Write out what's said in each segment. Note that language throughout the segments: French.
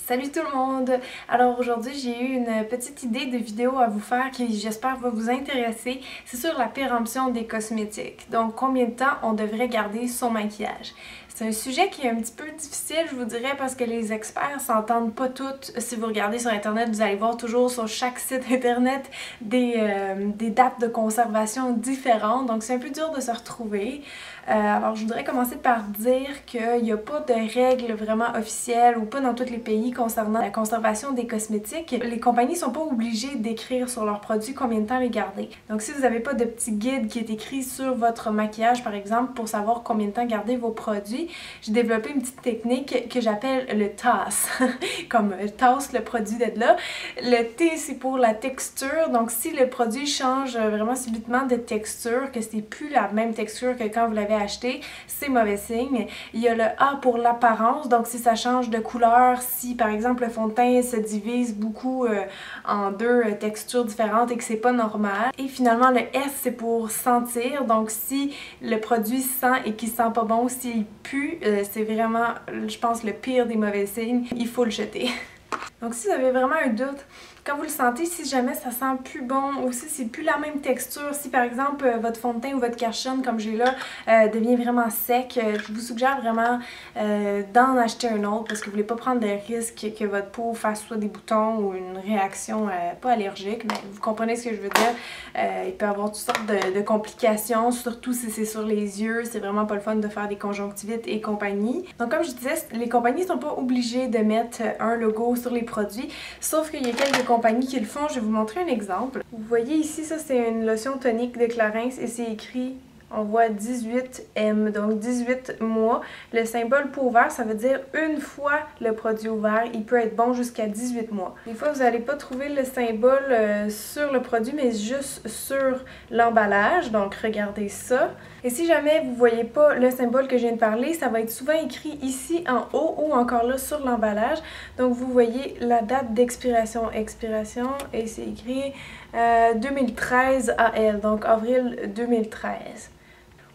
Salut tout le monde! Alors aujourd'hui j'ai eu une petite idée de vidéo à vous faire qui j'espère va vous intéresser. C'est sur la péremption des cosmétiques. Donc combien de temps on devrait garder son maquillage. C'est un sujet qui est un petit peu difficile je vous dirais parce que les experts s'entendent pas toutes. Si vous regardez sur internet vous allez voir toujours sur chaque site internet des dates de conservation différentes. Donc c'est un peu dur de se retrouver. Alors je voudrais commencer par dire qu'il n'y a pas de règles vraiment officielles ou pas dans tous les pays concernant la conservation des cosmétiques. Les compagnies sont pas obligées d'écrire sur leurs produits combien de temps les garder. Donc si vous n'avez pas de petit guide qui est écrit sur votre maquillage par exemple pour savoir combien de temps garder vos produits, j'ai développé une petite technique que j'appelle le TAS. Comme TAS, le produit d'être là. Le T c'est pour la texture, donc si le produit change vraiment subitement de texture, que c'est plus la même texture que quand vous l'avez acheté, c'est mauvais signe. Il y a le A pour l'apparence, donc si ça change de couleur, si par exemple le fond de teint se divise beaucoup en deux textures différentes et que c'est pas normal. Et finalement le S c'est pour sentir, donc si le produit sent et qu'il sent pas bon, s'il pue, c'est vraiment je pense le pire des mauvais signes, il faut le jeter. Donc si vous avez vraiment un doute, quand vous le sentez, si jamais ça sent plus bon ou si c'est plus la même texture, si par exemple votre fond de teint ou votre cache-œil comme j'ai là devient vraiment sec, je vous suggère vraiment d'en acheter un autre parce que vous voulez pas prendre de risque que votre peau fasse soit des boutons ou une réaction pas allergique, mais vous comprenez ce que je veux dire. Il peut y avoir toutes sortes de complications, surtout si c'est sur les yeux, c'est vraiment pas le fun de faire des conjonctivites et compagnie. Donc comme je disais, les compagnies sont pas obligées de mettre un logo sur les produits, sauf qu'il y a quelques compagnies qui le font. Je vais vous montrer un exemple. Vous voyez ici, ça c'est une lotion tonique de Clarins et c'est écrit, on voit 18M, donc 18 mois. Le symbole pot ouvert, ça veut dire une fois le produit ouvert, il peut être bon jusqu'à 18 mois. Des fois, vous n'allez pas trouver le symbole sur le produit, mais juste sur l'emballage, donc regardez ça. Et si jamais vous ne voyez pas le symbole que je viens de parler, ça va être souvent écrit ici en haut ou encore là sur l'emballage. Donc vous voyez la date d'expiration, et c'est écrit 2013 AL, donc avril 2013.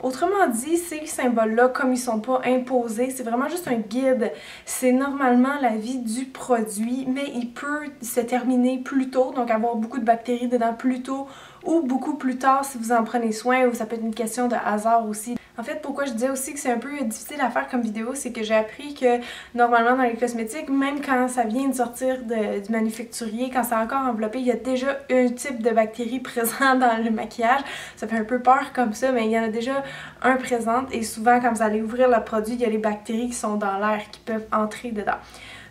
Autrement dit, ces symboles-là, comme ils sont pas imposés, c'est vraiment juste un guide. C'est normalement la vie du produit, mais il peut se terminer plus tôt, donc avoir beaucoup de bactéries dedans plus tôt ou beaucoup plus tard si vous en prenez soin, ou ça peut être une question de hasard aussi. En fait, pourquoi je disais aussi que c'est un peu difficile à faire comme vidéo, c'est que j'ai appris que normalement dans les cosmétiques, même quand ça vient de sortir du manufacturier, quand c'est encore enveloppé, il y a déjà un type de bactérie présent dans le maquillage. Ça fait un peu peur comme ça, mais il y en a déjà un présent et souvent quand vous allez ouvrir le produit, il y a les bactéries qui sont dans l'air qui peuvent entrer dedans.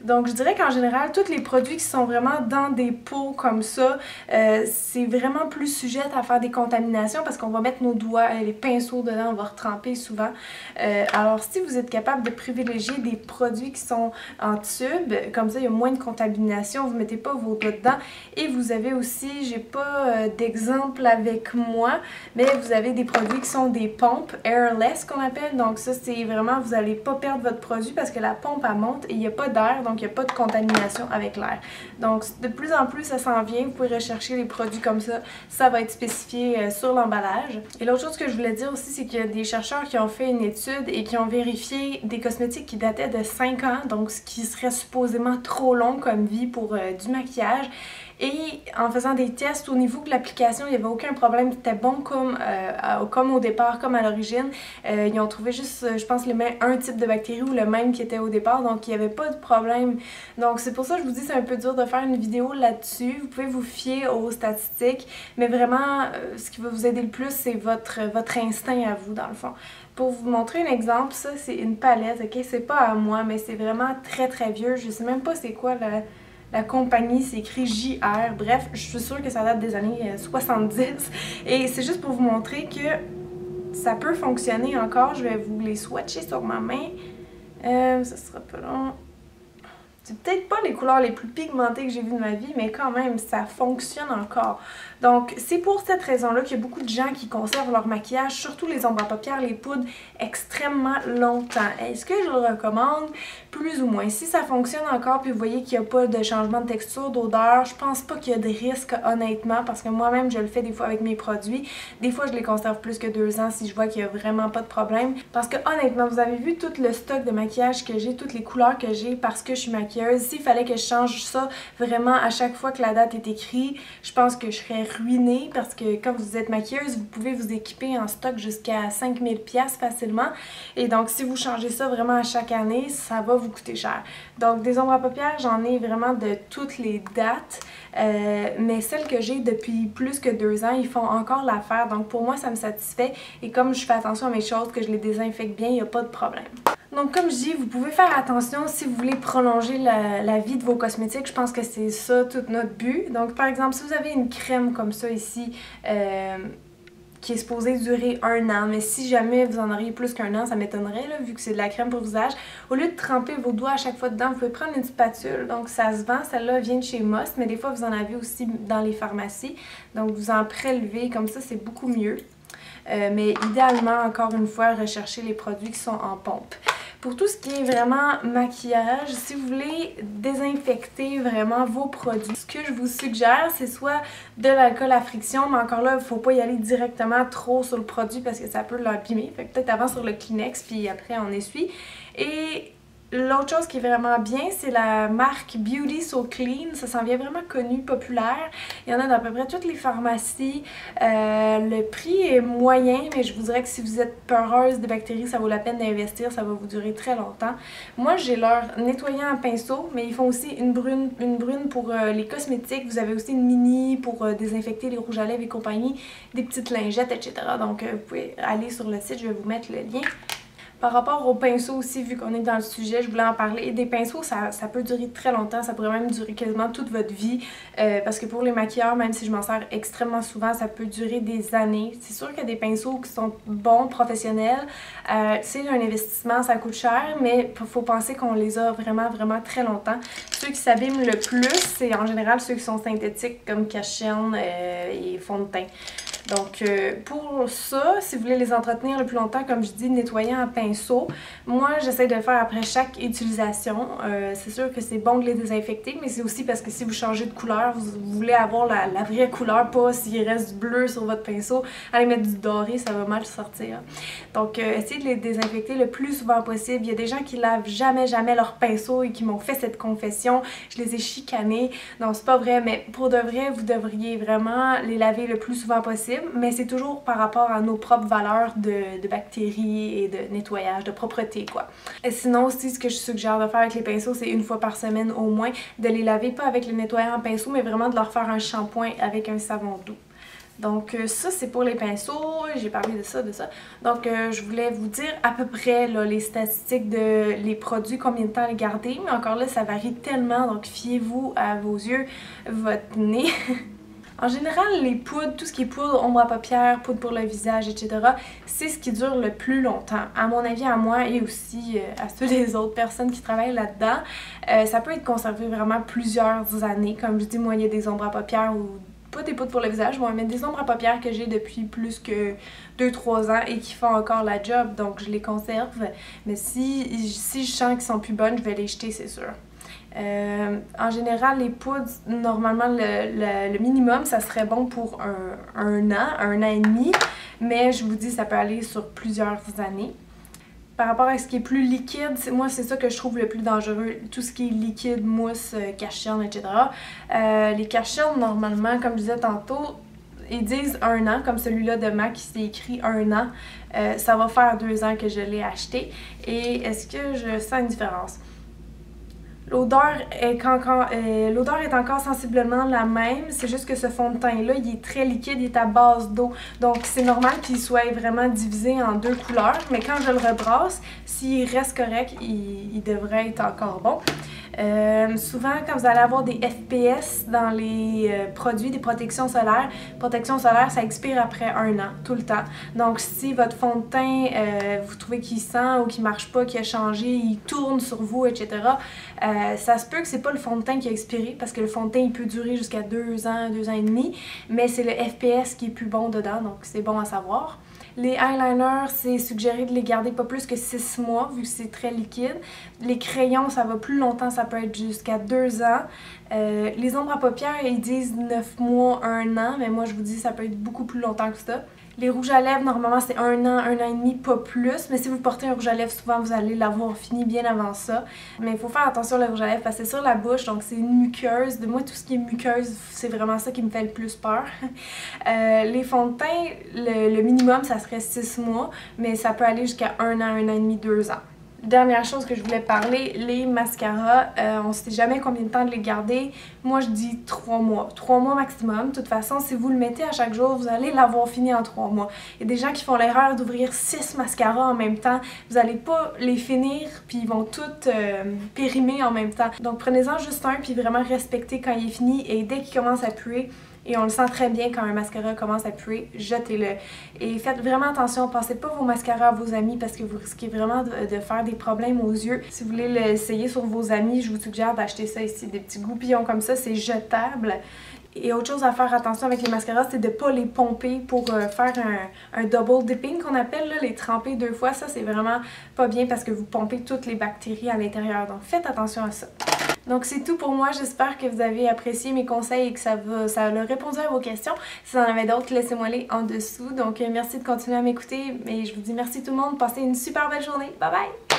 Donc je dirais qu'en général, tous les produits qui sont vraiment dans des pots comme ça, c'est vraiment plus sujet à faire des contaminations parce qu'on va mettre nos doigts, les pinceaux dedans, on va retremper souvent. Alors si vous êtes capable de privilégier des produits qui sont en tube, comme ça il y a moins de contamination, vous ne mettez pas vos doigts dedans. Et vous avez aussi, j'ai pas d'exemple avec moi, mais vous avez des produits qui sont des pompes airless qu'on appelle. Donc ça c'est vraiment, vous n'allez pas perdre votre produit parce que la pompe elle monte et il n'y a pas d'air. Donc il n'y a pas de contamination avec l'air. Donc de plus en plus ça s'en vient, vous pouvez rechercher les produits comme ça va être spécifié sur l'emballage. Et l'autre chose que je voulais dire aussi, c'est qu'il y a des chercheurs qui ont fait une étude et qui ont vérifié des cosmétiques qui dataient de 5 ans, donc ce qui serait supposément trop long comme vie pour du maquillage. Et en faisant des tests au niveau de l'application, il n'y avait aucun problème, c'était bon comme au départ, comme à l'origine. Ils ont trouvé juste, je pense, un type de bactérie ou le même qui était au départ, donc il n'y avait pas de problème. Donc c'est pour ça que je vous dis c'est un peu dur de faire une vidéo là-dessus. Vous pouvez vous fier aux statistiques, mais vraiment, ce qui va vous aider le plus, c'est votre instinct à vous, dans le fond. Pour vous montrer un exemple, ça c'est une palette, ok? C'est pas à moi, mais c'est vraiment très très vieux. Je sais même pas c'est quoi la compagnie, c'est écrit JR. Bref, je suis sûre que ça date des années 70. Et c'est juste pour vous montrer que ça peut fonctionner encore. Je vais vous les swatcher sur ma main. Ça sera pas long. C'est peut-être pas les couleurs les plus pigmentées que j'ai vues de ma vie, mais quand même, ça fonctionne encore. Donc, c'est pour cette raison-là qu'il y a beaucoup de gens qui conservent leur maquillage, surtout les ombres à paupières, les poudres, extrêmement longtemps. Est-ce que je le recommande? Plus ou moins. Si ça fonctionne encore, puis vous voyez qu'il n'y a pas de changement de texture, d'odeur, je pense pas qu'il y a de risque, honnêtement, parce que moi-même, je le fais des fois avec mes produits. Des fois, je les conserve plus que 2 ans si je vois qu'il n'y a vraiment pas de problème. Parce que, honnêtement, vous avez vu tout le stock de maquillage que j'ai, toutes les couleurs que j'ai, parce que je suis maquilleuse maquilleuse. S'il fallait que je change ça vraiment à chaque fois que la date est écrite, je pense que je serais ruinée parce que quand vous êtes maquilleuse, vous pouvez vous équiper en stock jusqu'à 5000$ facilement. Et donc si vous changez ça vraiment à chaque année, ça va vous coûter cher. Donc des ombres à paupières, j'en ai vraiment de toutes les dates. Mais celles que j'ai depuis plus que 2 ans, ils font encore l'affaire. Donc pour moi, ça me satisfait. Et comme je fais attention à mes choses, que je les désinfecte bien, il n'y a pas de problème. Donc comme je dis, vous pouvez faire attention si vous voulez prolonger la vie de vos cosmétiques. Je pense que c'est ça tout notre but. Donc par exemple, si vous avez une crème comme ça ici, qui est supposée durer 1 an, mais si jamais vous en auriez plus qu'1 an, ça m'étonnerait là, vu que c'est de la crème pour visage. Au lieu de tremper vos doigts à chaque fois dedans, vous pouvez prendre une spatule. Donc ça se vend, celle-là vient de chez Moss, mais des fois vous en avez aussi dans les pharmacies. Donc vous en prélevez comme ça, c'est beaucoup mieux. Mais idéalement, encore une fois, recherchez les produits qui sont en pompe. Pour tout ce qui est vraiment maquillage, si vous voulez désinfecter vraiment vos produits, ce que je vous suggère, c'est soit de l'alcool à friction, mais encore là, il ne faut pas y aller directement trop sur le produit parce que ça peut l'abîmer. Fait que peut-être avant sur le Kleenex, puis après on essuie. Et l'autre chose qui est vraiment bien, c'est la marque Beauty So Clean. Ça s'en vient vraiment connu, populaire. Il y en a dans à peu près toutes les pharmacies. Le prix est moyen, mais je vous dirais que si vous êtes peureuse de bactéries, ça vaut la peine d'investir. Ça va vous durer très longtemps. Moi, j'ai leur nettoyant à pinceau, mais ils font aussi une brune pour les cosmétiques. Vous avez aussi une mini pour désinfecter les rouges à lèvres et compagnie, des petites lingettes, etc. Donc, vous pouvez aller sur le site, je vais vous mettre le lien. Par rapport aux pinceaux aussi, vu qu'on est dans le sujet, je voulais en parler. Et des pinceaux, ça peut durer très longtemps, ça pourrait même durer quasiment toute votre vie. Parce que pour les maquilleurs, même si je m'en sers extrêmement souvent, ça peut durer des années. C'est sûr qu'il y a des pinceaux qui sont bons, professionnels. C'est un investissement, ça coûte cher, mais il faut penser qu'on les a vraiment très longtemps. Ceux qui s'abîment le plus, c'est en général ceux qui sont synthétiques comme cache-chaîne et fond de teint. Donc pour ça, si vous voulez les entretenir le plus longtemps, comme je dis, nettoyant à pinceau, moi j'essaie de le faire après chaque utilisation. C'est sûr que c'est bon de les désinfecter, mais c'est aussi parce que si vous changez de couleur, vous voulez avoir la vraie couleur, pas s'il reste du bleu sur votre pinceau, allez mettre du doré, ça va mal sortir. Donc essayez de les désinfecter le plus souvent possible. Il y a des gens qui lavent jamais leur pinceau et qui m'ont fait cette confession. Je les ai chicanés. Non, c'est pas vrai, mais pour de vrai, vous devriez vraiment les laver le plus souvent possible. Mais c'est toujours par rapport à nos propres valeurs de bactéries et de nettoyage, de propreté quoi. Et sinon aussi, ce que je suggère de faire avec les pinceaux, c'est 1 fois par semaine au moins, de les laver pas avec le nettoyant en pinceau, mais vraiment de leur faire un shampoing avec un savon doux. Donc ça c'est pour les pinceaux, j'ai parlé de ça. Donc je voulais vous dire à peu près là, les statistiques de les produits, combien de temps les garder, mais encore là ça varie tellement, donc fiez-vous à vos yeux, votre nez. En général, les poudres, tout ce qui est poudre, ombre à paupières, poudre pour le visage, etc., c'est ce qui dure le plus longtemps. À mon avis, à moi et aussi à ceux des autres personnes qui travaillent là-dedans, ça peut être conservé vraiment plusieurs années. Comme je dis, moi, il y a des ombres à paupières ou pas des poudres pour le visage, mais des ombres à paupières que j'ai depuis plus que 2-3 ans et qui font encore la job, donc je les conserve. Mais si je sens qu'ils sont plus bonnes, je vais les jeter, c'est sûr. En général, les poudres, normalement, le minimum, ça serait bon pour un an et demi, mais je vous dis, ça peut aller sur plusieurs années. Par rapport à ce qui est plus liquide, moi, c'est ça que je trouve le plus dangereux, tout ce qui est liquide, mousse, cache-chaîne, etc. Les cache-chaînes, normalement, comme je disais tantôt, ils disent 1 an, comme celui-là de MAC qui s'est écrit 1 an. Ça va faire 2 ans que je l'ai acheté. Et est-ce que je sens une différence? L'odeur est encore sensiblement la même, c'est juste que ce fond de teint-là, il est très liquide, il est à base d'eau. Donc c'est normal qu'il soit vraiment divisé en 2 couleurs, mais quand je le rebrasse, s'il reste correct, il devrait être encore bon. Souvent, quand vous allez avoir des FPS dans les produits, des protections solaires, ça expire après 1 an, tout le temps. Donc si votre fond de teint, vous trouvez qu'il sent ou qu'il marche pas, qu'il a changé, il tourne sur vous, etc., ça se peut que c'est pas le fond de teint qui a expiré, parce que le fond de teint il peut durer jusqu'à 2 ans, 2 ans et demi, mais c'est le FPS qui est plus bon dedans, donc c'est bon à savoir. Les eyeliners, c'est suggéré de les garder pas plus que 6 mois, vu que c'est très liquide. Les crayons, ça va plus longtemps, ça peut être jusqu'à 2 ans. Les ombres à paupières, ils disent 9 mois, 1 an, mais moi je vous dis ça peut être beaucoup plus longtemps que ça. Les rouges à lèvres, normalement, c'est 1 an et demi, pas plus. Mais si vous portez un rouge à lèvres, souvent, vous allez l'avoir fini bien avant ça. Mais il faut faire attention au rouge à lèvres parce que c'est sur la bouche, donc c'est une muqueuse. De moi, tout ce qui est muqueuse, c'est vraiment ça qui me fait le plus peur. Les fonds de teint, le minimum, ça serait 6 mois, mais ça peut aller jusqu'à 1 an et demi, 2 ans. Dernière chose que je voulais parler, les mascaras, on ne sait jamais combien de temps de les garder. Moi, je dis 3 mois. 3 mois maximum. De toute façon, si vous le mettez à chaque jour, vous allez l'avoir fini en 3 mois. Il y a des gens qui font l'erreur d'ouvrir 6 mascaras en même temps. Vous n'allez pas les finir, puis ils vont toutes périmer en même temps. Donc, prenez-en juste un, puis vraiment respectez quand il est fini. Et dès qu'il commence à puer, et on le sent très bien quand un mascara commence à puer, jetez-le. Et faites vraiment attention, passez pas vos mascaras à vos amis parce que vous risquez vraiment de faire des problèmes aux yeux. Si vous voulez l'essayer sur vos amis, je vous suggère d'acheter ça ici, des petits goupillons comme ça, c'est jetable. Et autre chose à faire attention avec les mascaras, c'est de ne pas les pomper pour faire un double dipping qu'on appelle, là, les tremper 2 fois. Ça, c'est vraiment pas bien parce que vous pompez toutes les bactéries à l'intérieur. Donc, faites attention à ça. Donc c'est tout pour moi, j'espère que vous avez apprécié mes conseils et que ça a répondu à vos questions. Si vous en avez d'autres, laissez-moi les en dessous. Donc merci de continuer à m'écouter et je vous dis merci tout le monde, passez une super belle journée, bye bye!